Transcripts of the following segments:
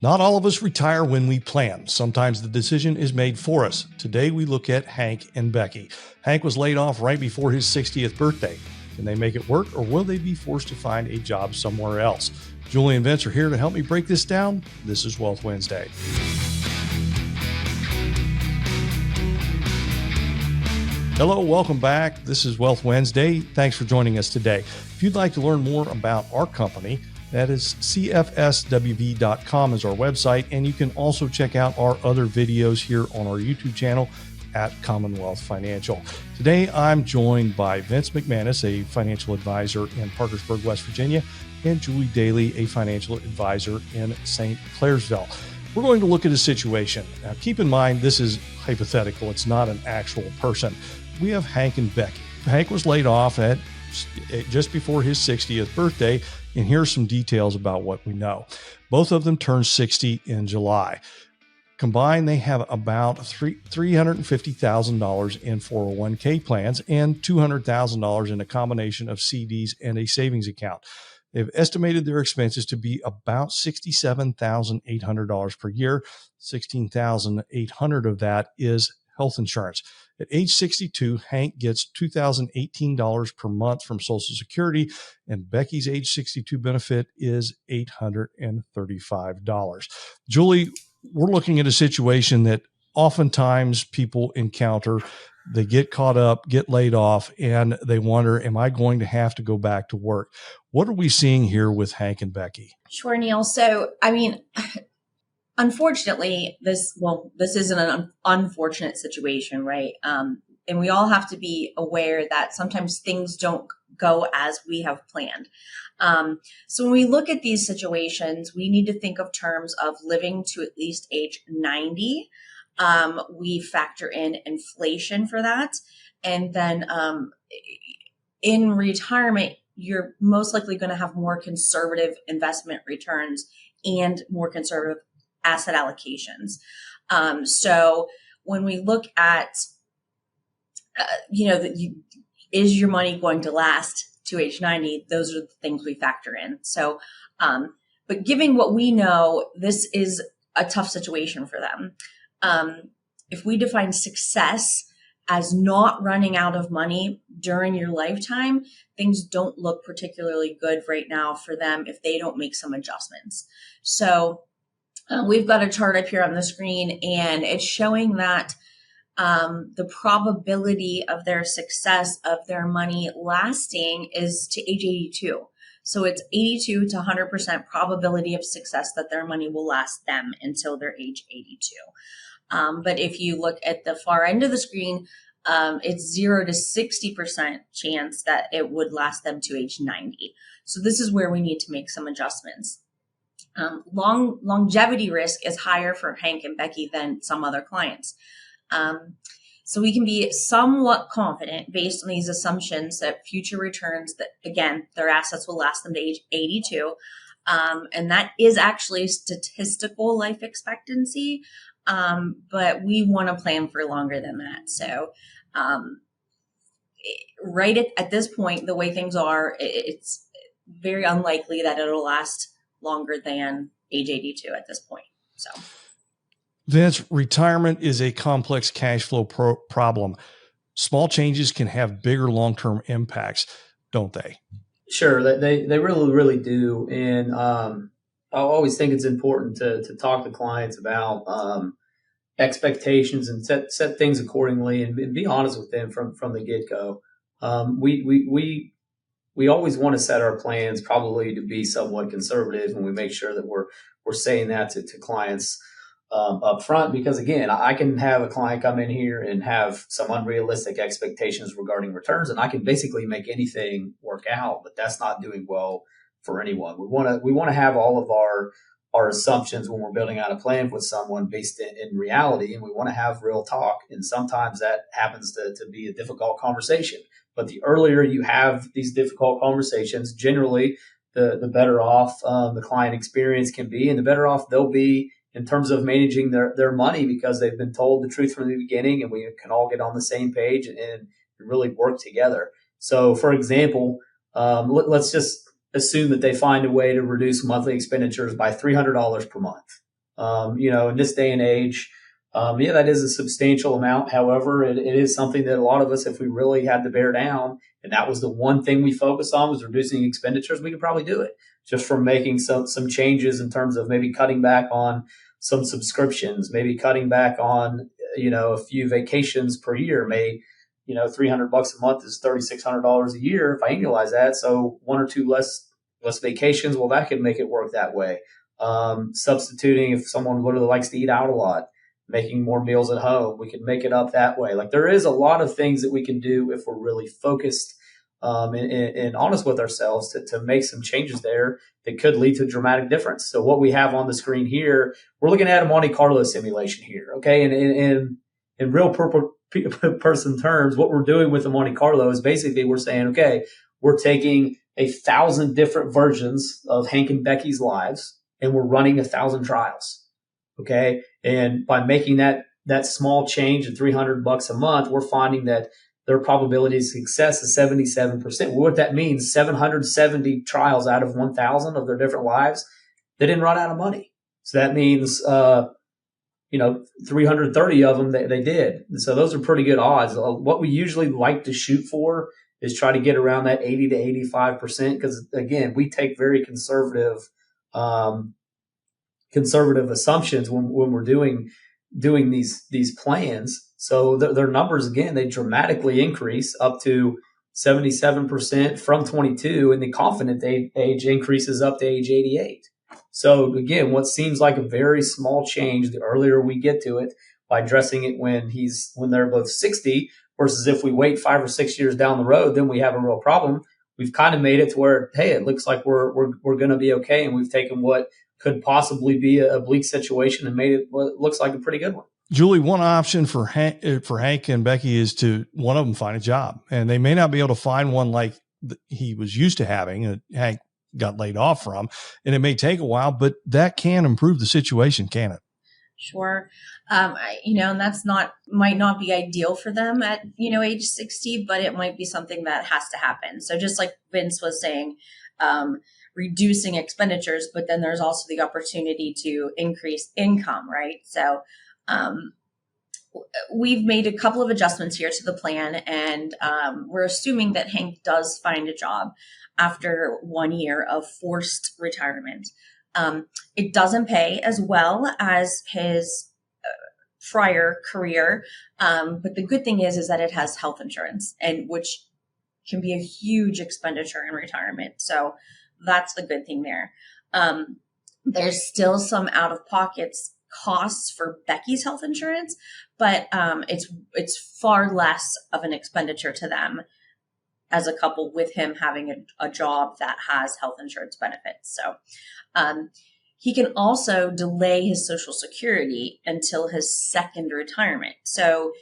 Not all of us retire when we plan. Sometimes the decision is made for us. Today we look at Hank and Becky. Hank was laid off right before his 60th birthday. Can they make it work, or will they be forced to find a job somewhere else? Julie and Vince are here to help me break this down. This is Wealth Wednesday. Hello, welcome back. This is Wealth Wednesday. Thanks for joining us today. If you'd like to learn more about our company, that is cfswv.com is our website, and you can also check out our other videos here on our YouTube channel at Commonwealth Financial. Today, I'm joined by Vince McManus, a financial advisor in Parkersburg, West Virginia, and Julie Daly, a financial advisor in St. Clairsville. We're going to look at a situation. Now, keep in mind, this is hypothetical. It's not an actual person. We have Hank and Becky. Hank was laid off at just before his 60th birthday, and here are some details about what we know. Both of them turned 60 in July. Combined, they have about $350,000 in 401k plans and $200,000 in a combination of CDs and a savings account. They've estimated their expenses to be about $67,800 per year. $16,800 of that is health insurance. At age 62, Hank gets $2,018 per month from Social Security, and Becky's age 62 benefit is $835. Julie, we're looking at a situation that oftentimes people encounter. They get caught up, get laid off, and they wonder, am I going to have to go back to work? What are we seeing here with Hank and Becky? Sure, Neil. So, unfortunately, this isn't an unfortunate situation, right? And we all have to be aware that sometimes things don't go as we have planned. So when we look at these situations, we need to think of terms of living to at least age 90. We factor in inflation for that. And then in retirement, you're most likely going to have more conservative investment returns and more conservative asset allocations. So when we look at, is your money going to last to age 90? Those are the things we factor in. So, but given what we know, this is a tough situation for them. If we define success as not running out of money during your lifetime, things don't look particularly good right now for them if they don't make some adjustments. So we've got a chart up here on the screen, and it's showing that the probability of their success of their money lasting is to age 82. So it's 82 to 100% probability of success that their money will last them until their age 82. But if you look at the far end of the screen, it's 0 to 60% chance that it would last them to age 90. So this is where we need to make some adjustments. Longevity risk is higher for Hank and Becky than some other clients. So we can be somewhat confident based on these assumptions that future returns, that again, their assets will last them to age 82. And that is actually statistical life expectancy. But we want to plan for longer than that. So, right at this point, the way things are, it's very unlikely that it'll last longer than age 82 at this point. So, Vince, retirement is a complex cash flow problem. Small changes can have bigger long-term impacts, don't they? Sure, they really, really do. And I always think it's important to talk to clients about expectations and set things accordingly and be honest with them from the get-go. We always want to set our plans probably to be somewhat conservative, and we make sure that we're saying that to clients up front, because again, I can have a client come in here and have some unrealistic expectations regarding returns, and I can basically make anything work out, but that's not doing well for anyone. We want to have all of our assumptions when we're building out a plan with someone based in reality, and we want to have real talk. And sometimes that happens to be a difficult conversation. But the earlier you have these difficult conversations, generally the better off the client experience can be, and the better off they'll be in terms of managing their money, because they've been told the truth from the beginning, and we can all get on the same page and really work together. So, for example, let's just assume that they find a way to reduce monthly expenditures by $300 per month. In this day and age, that is a substantial amount. However, it is something that a lot of us, if we really had to bear down, and that was the one thing we focused on was reducing expenditures, we could probably do it just from making some changes in terms of maybe cutting back on some subscriptions, maybe cutting back on, a few vacations per year. Maybe, $300 a month is $3,600 a year if I annualize that. So one or two less vacations, well, that could make it work that way. Substituting, if someone literally likes to eat out a lot, making more meals at home, we can make it up that way. Like, there is a lot of things that we can do if we're really focused and honest with ourselves to make some changes there that could lead to a dramatic difference. So what we have on the screen here, we're looking at a Monte Carlo simulation here. Okay. And in real person terms, what we're doing with the Monte Carlo is basically we're saying, okay, we're taking 1,000 different versions of Hank and Becky's lives and we're running 1,000 trials. Okay. And by making that small change of $300 a month, we're finding that their probability of success is 77%. What that means, 770 trials out of 1,000 of their different lives, they didn't run out of money. So that means, 330 of them they did. So those are pretty good odds. What we usually like to shoot for is try to get around that 80 to 85%. Because again, we take very conservative assumptions when we're doing these plans. So their numbers, again, they dramatically increase up to 77% from 22, and the confident age increases up to age 88. So again, what seems like a very small change, the earlier we get to it by addressing it when they're both 60, versus if we wait 5 or 6 years down the road, then we have a real problem. We've kind of made it to where, hey, it looks like we're going to be okay, and we've taken what could possibly be a bleak situation and made it what looks like a pretty good one. Julie, one option for Hank and Becky is to one of them find a job, and they may not be able to find one like he was used to having. Hank got laid off from, and it may take a while, but that can improve the situation, can it? Sure. And that's might not be ideal for them at, age 60, but it might be something that has to happen. So just like Vince was saying, reducing expenditures, but then there's also the opportunity to increase income, right? So, we've made a couple of adjustments here to the plan, and we're assuming that Hank does find a job after 1 year of forced retirement. It doesn't pay as well as his prior career, but the good thing is that it has health insurance, and which can be a huge expenditure in retirement. So that's the good thing there. There's still some out-of-pocket costs for Becky's health insurance, but it's far less of an expenditure to them as a couple with him having a job that has health insurance benefits. So he can also delay his Social Security until his second retirement. So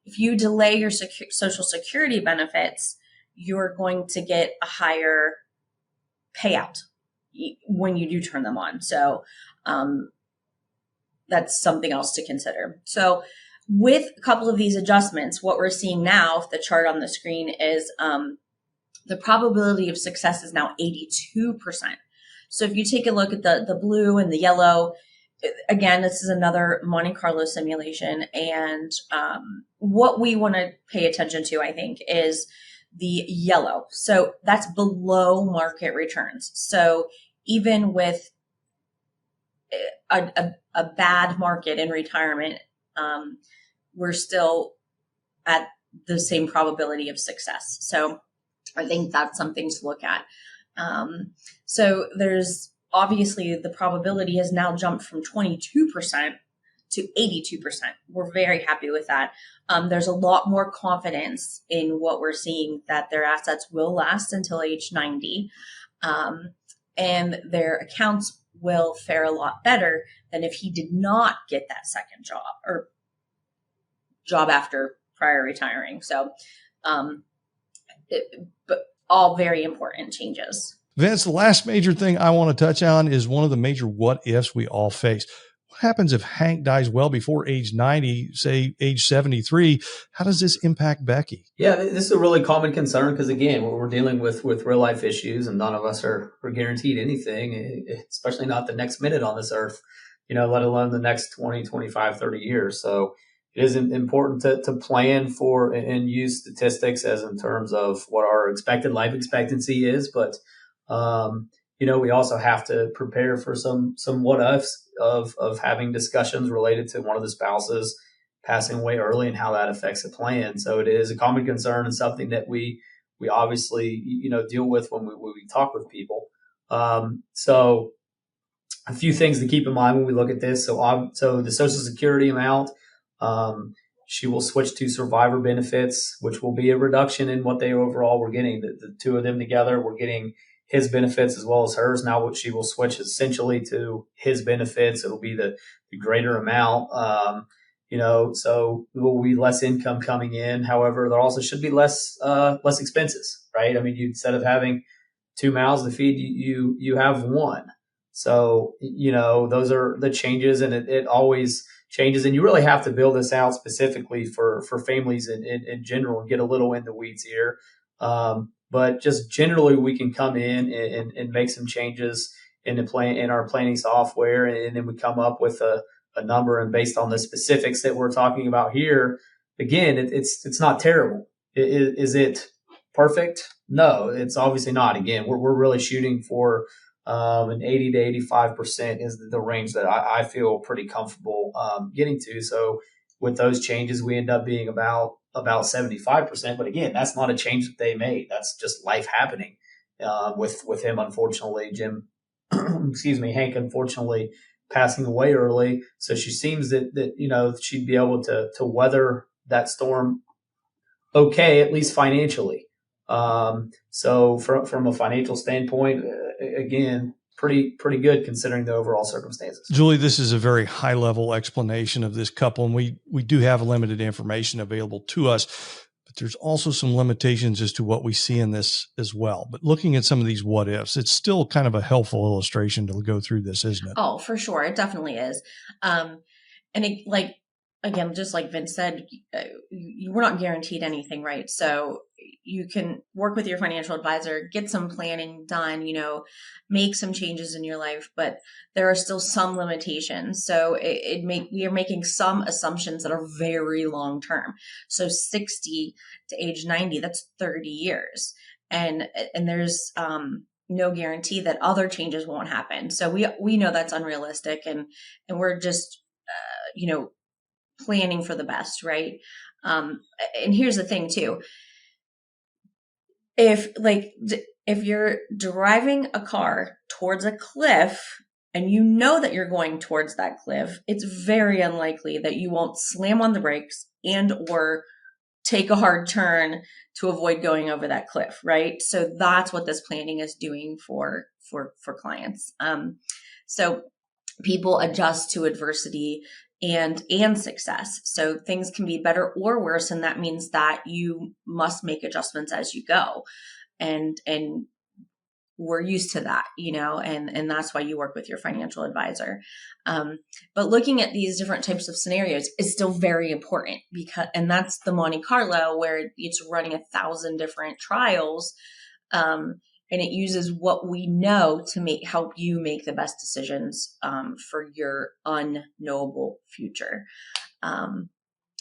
if you delay your Social Security benefits, you're going to get a higher payout when you do turn them on. So that's something else to consider. So with a couple of these adjustments, what we're seeing now, the chart on the screen, is the probability of success is now 82%. So if you take a look at the blue and the yellow, again, this is another Monte Carlo simulation. And what we want to pay attention to, I think, is the yellow. So that's below market returns. So even with a bad market in retirement, we're still at the same probability of success. So I think that's something to look at. So there's obviously the probability has now jumped from 22% to 82%. We're very happy with that. There's a lot more confidence in what we're seeing, that their assets will last until age 90. And their accounts will fare a lot better than if he did not get that second job or job after prior retiring. So, but all very important changes. Vince, the last major thing I want to touch on is one of the major what ifs we all face. What happens if Hank dies well before age 90, say age 73? How does this impact Becky? Yeah, this is a really common concern because, again, we're dealing with real life issues, and none of us are guaranteed anything, especially not the next minute on this earth, let alone the next 20, 25, 30 years. So it is important to plan for and use statistics as in terms of what our expected life expectancy is. But, we also have to prepare for some what ifs of having discussions related to one of the spouses passing away early and how that affects the plan. So it is a common concern and something that we obviously, deal with when we talk with people. So a few things to keep in mind when we look at this. So the Social Security amount, she will switch to survivor benefits, which will be a reduction in what they overall were getting. The two of them together were getting his benefits as well as hers. Now what she will switch essentially to his benefits. It'll be the greater amount. So there will be less income coming in. However, there also should be less expenses, right? I mean, instead of having 2 mouths to feed, you have one. So, those are the changes, and it always changes. And you really have to build this out specifically for families in general and get a little in the weeds here. But just generally, we can come in and make some changes in our planning software, and then we come up with a number. And based on the specifics that we're talking about here, again, it's not terrible. Is it perfect? No, it's obviously not. Again, we're really shooting for an 80 to 85% is the range that I feel pretty comfortable getting to. So with those changes, we end up being about 75%. But again, that's not a change that they made. That's just life happening with him, unfortunately, Hank, unfortunately, passing away early. So she seems that she'd be able to weather that storm okay, at least financially. So from a financial standpoint, again, pretty good considering the overall circumstances. Julie, this is a very high level explanation of this couple, and we do have limited information available to us, but there's also some limitations as to what we see in this as well. But looking at some of these what ifs, it's still kind of a helpful illustration to go through this, isn't it? Oh, for sure. It definitely is. And again, just like Vince said, we're not guaranteed anything, right? So you can work with your financial advisor, get some planning done, make some changes in your life, but there are still some limitations. So we are making some assumptions that are very long term. So 60 to age 90, that's 30 years. And there's no guarantee that other changes won't happen. So we know that's unrealistic, and we're just, planning for the best, right? And here's the thing too. If you're driving a car towards a cliff and you know that you're going towards that cliff, it's very unlikely that you won't slam on the brakes and or take a hard turn to avoid going over that cliff, right? So that's what this planning is doing for clients. So people adjust to adversity and success. So things can be better or worse, and that means that you must make adjustments as you go. And we're used to that, and that's why you work with your financial advisor. But looking at these different types of scenarios is still very important, and that's the Monte Carlo, where it's running 1,000 different trials. And it uses what we know to help you make the best decisions for your unknowable future.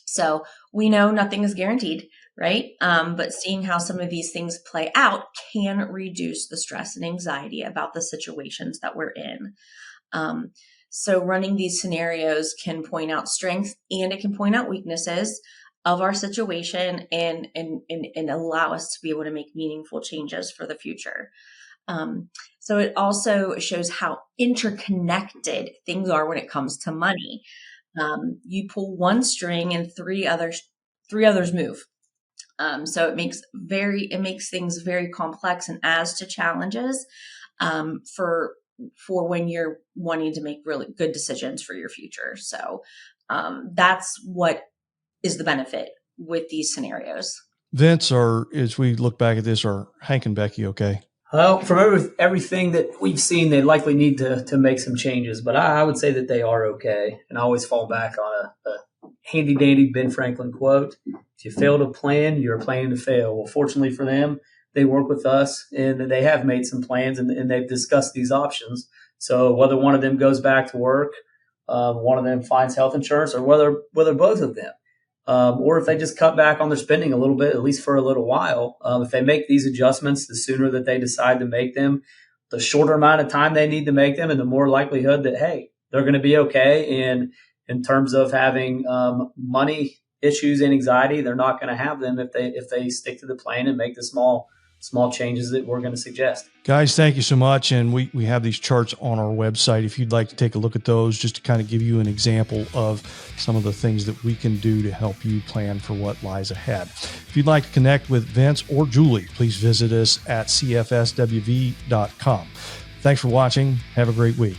So we know nothing is guaranteed, right? But seeing how some of these things play out can reduce the stress and anxiety about the situations that we're in. So running these scenarios can point out strengths, and it can point out weaknesses of our situation and allow us to be able to make meaningful changes for the future. So it also shows how interconnected things are when it comes to money. You pull one string and three others move. So it makes things very complex and adds to challenges for when you're wanting to make really good decisions for your future. So that's what is the benefit with these scenarios. Vince, as we look back at this, are Hank and Becky okay? Well, from everything that we've seen, they likely need to make some changes, but I would say that they are okay. And I always fall back on a handy dandy Ben Franklin quote: "If you fail to plan, you're planning to fail." Well, fortunately for them, they work with us and they have made some plans and they've discussed these options. So whether one of them goes back to work, one of them finds health insurance, or whether both of them. Or if they just cut back on their spending a little bit, at least for a little while. If they make these adjustments, the sooner that they decide to make them, the shorter amount of time they need to make them, and the more likelihood that, hey, they're going to be okay. And in terms of having money issues and anxiety, they're not going to have them if they stick to the plan and make the small changes that we're going to suggest. Guys, thank you so much. And we have these charts on our website if you'd like to take a look at those, just to kind of give you an example of some of the things that we can do to help you plan for what lies ahead. If you'd like to connect with Vince or Julie, please visit us at cfswv.com. Thanks for watching. Have a great week.